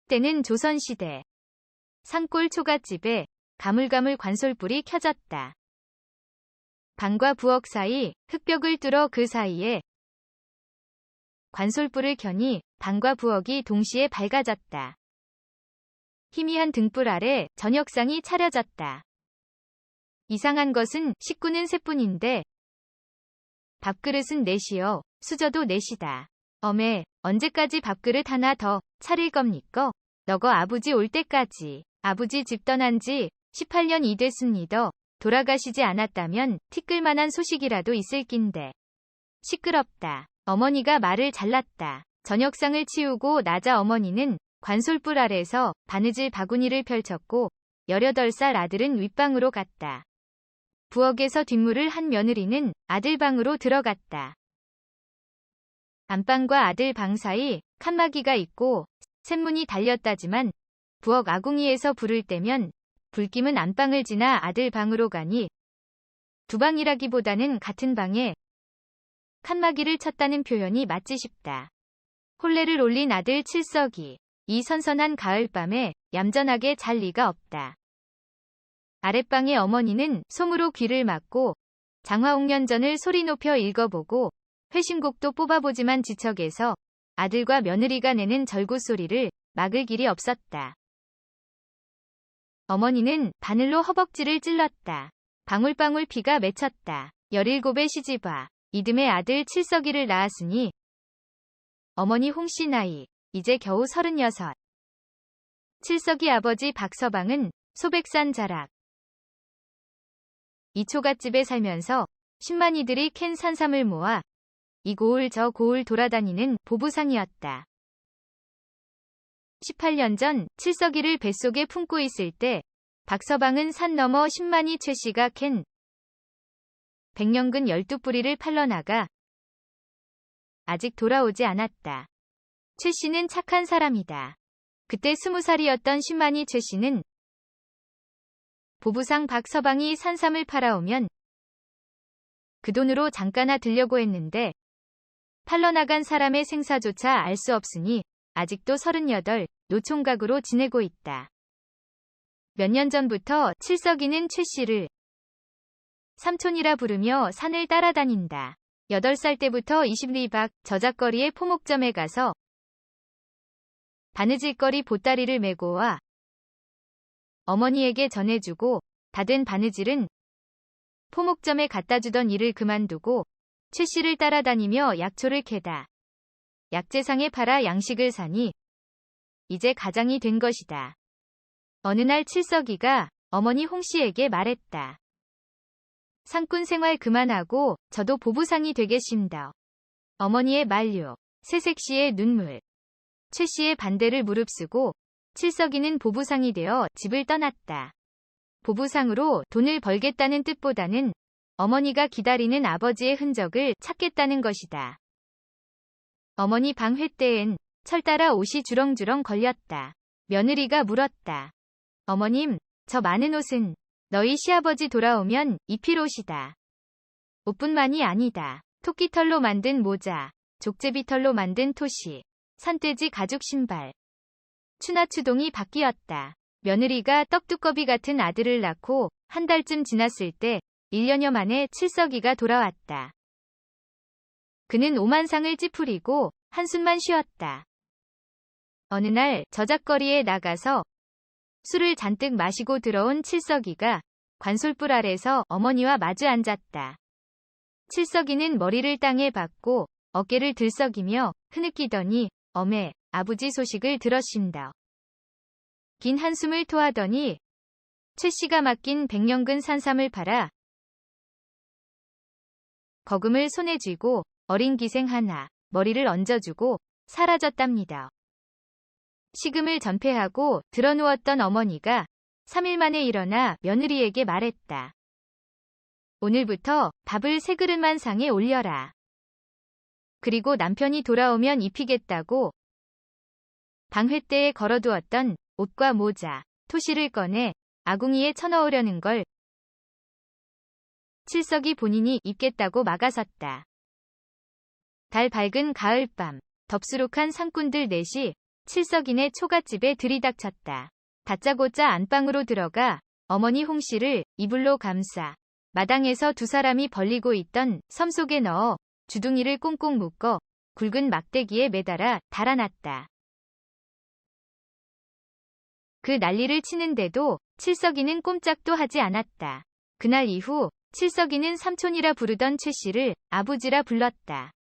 때는 조선시대. 산골 초가집에 가물가물 관솔불이 켜졌다. 방과 부엌 사이 흙벽을 뚫어 그 사이에 관솔불을 켜니 방과 부엌이 동시에 밝아졌다. 희미한 등불 아래 저녁상이 차려졌다. 이상한 것은 식구는 셋뿐인데 밥그릇은 넷이요, 수저도 넷이다. 어메, 언제까지 밥그릇 하나 더 차릴 겁니까? 너거 아버지 올 때까지. 아버지 집 떠난 지 18년이 됐습니다. 돌아가시지 않았다면 티끌만한 소식이라도 있을 낀데. 시끄럽다. 어머니가 말을 잘랐다. 저녁상을 치우고 나자 어머니는 관솔불 아래서 바느질 바구니를 펼쳤고 18살 아들은 윗방으로 갔다. 부엌에서 뒷문을 한 며느리는 아들 방으로 들어갔다. 안방과 아들 방 사이 칸막이가 있고 셋문이 달렸다지만 부엌 아궁이에서 불을 떼면 불김은 안방을 지나 아들 방으로 가니 두 방이라기보다는 같은 방에 칸막이를 쳤다는 표현이 맞지 싶다. 혼례를 올린 아들 칠석이 이 선선한 가을밤에 얌전하게 잘 리가 없다. 아랫방의 어머니는 솜으로 귀를 막고 장화옥년전을 소리 높여 읽어보고 회신곡도 뽑아보지만 지척에서 아들과 며느리가 내는 절구 소리를 막을 길이 없었다. 어머니는 바늘로 허벅지를 찔렀다. 방울방울 피가 맺혔다. 17의 시집와 이듬해 아들 칠석이를 낳았으니 어머니 홍씨 나이 이제 겨우 36. 칠석이 아버지 박서방은 소백산 자락. 이 초가집에 살면서 10만이들이 캔 산삼을 모아 이 고을 저 고을 돌아다니는 보부상이었다. 18년 전 칠석이를 뱃속에 품고 있을 때 박서방은 산 너머 10만이 최씨가 캔 백년근 12뿌리를 팔러나가 아직 돌아오지 않았다. 최씨는 착한 사람이다. 그때 20살이었던 10만이 최씨는 보부상 박서방이 산삼을 팔아오면 그 돈으로 잠깐나 들려고 했는데 팔러나간 사람의 생사조차 알 수 없으니 아직도 38 노총각으로 지내고 있다. 몇 년 전부터 칠석이는 최씨를 삼촌이라 부르며 산을 따라다닌다. 8살 때부터 20리 밖 저작거리의 포목점에 가서 바느질거리 보따리를 메고 와 어머니에게 전해주고 다 된 바느질은 포목점에 갖다주던 일을 그만두고 최씨를 따라다니며 약초를 캐다 약재상에 팔아 양식을 사니 이제 가장이 된 것이다. 어느 날 칠석이가 어머니 홍씨에게 말했다. 상꾼 생활 그만하고 저도 보부상이 되겠습니다. 어머니의 만류, 새색시의 눈물, 최씨의 반대를 무릅쓰고 칠석이는 보부상이 되어 집을 떠났다. 보부상으로 돈을 벌겠다는 뜻보다는 어머니가 기다리는 아버지의 흔적을 찾겠다는 것이다. 어머니 방 횃대엔 철 따라 옷이 주렁주렁 걸렸다. 며느리가 물었다. 어머님, 저 많은 옷은 너희 시아버지 돌아오면 입힐 옷이다. 옷뿐만이 아니다. 토끼털로 만든 모자, 족제비털로 만든 토시, 산돼지 가죽 신발. 추나추동이 바뀌었다. 며느리가 떡두꺼비 같은 아들을 낳고 한 달쯤 지났을 때 1년여 만에 칠석이가 돌아왔다. 그는 오만상을 찌푸리고 한숨만 쉬었다. 어느 날 저작거리에 나가서 술을 잔뜩 마시고 들어온 칠석이가 관솔불 아래서 어머니와 마주 앉았다. 칠석이는 머리를 땅에 박고 어깨를 들썩이며 흐느끼더니 어메, 아버지 소식을 들었신다. 긴 한숨을 토하더니 최씨가 맡긴 백년근 산삼을 팔아 거금을 손에 쥐고 어린 기생 하나 머리를 얹어주고 사라졌답니다. 식음을 전폐하고 드러누웠던 어머니가 3일 만에 일어나 며느리에게 말했다. 오늘부터 밥을 3그릇만 상에 올려라. 그리고 남편이 돌아오면 입히겠다고 방 횃대에 걸어두었던 옷과 모자, 토시를 꺼내 아궁이에 쳐넣으려는 걸 칠석이 본인이 입겠다고 막아섰다. 달 밝은 가을밤, 덥수룩한 상꾼들 넷이 칠석이네 초가집에 들이닥쳤다. 다짜고짜 안방으로 들어가 어머니 홍씨를 이불로 감싸 마당에서 두 사람이 벌리고 있던 섬 속에 넣어 주둥이를 꽁꽁 묶어 굵은 막대기에 매달아 달아났다. 그 난리를 치는데도 칠석이는 꼼짝도 하지 않았다. 그날 이후 칠석이는 삼촌이라 부르던 최씨를 아버지라 불렀다.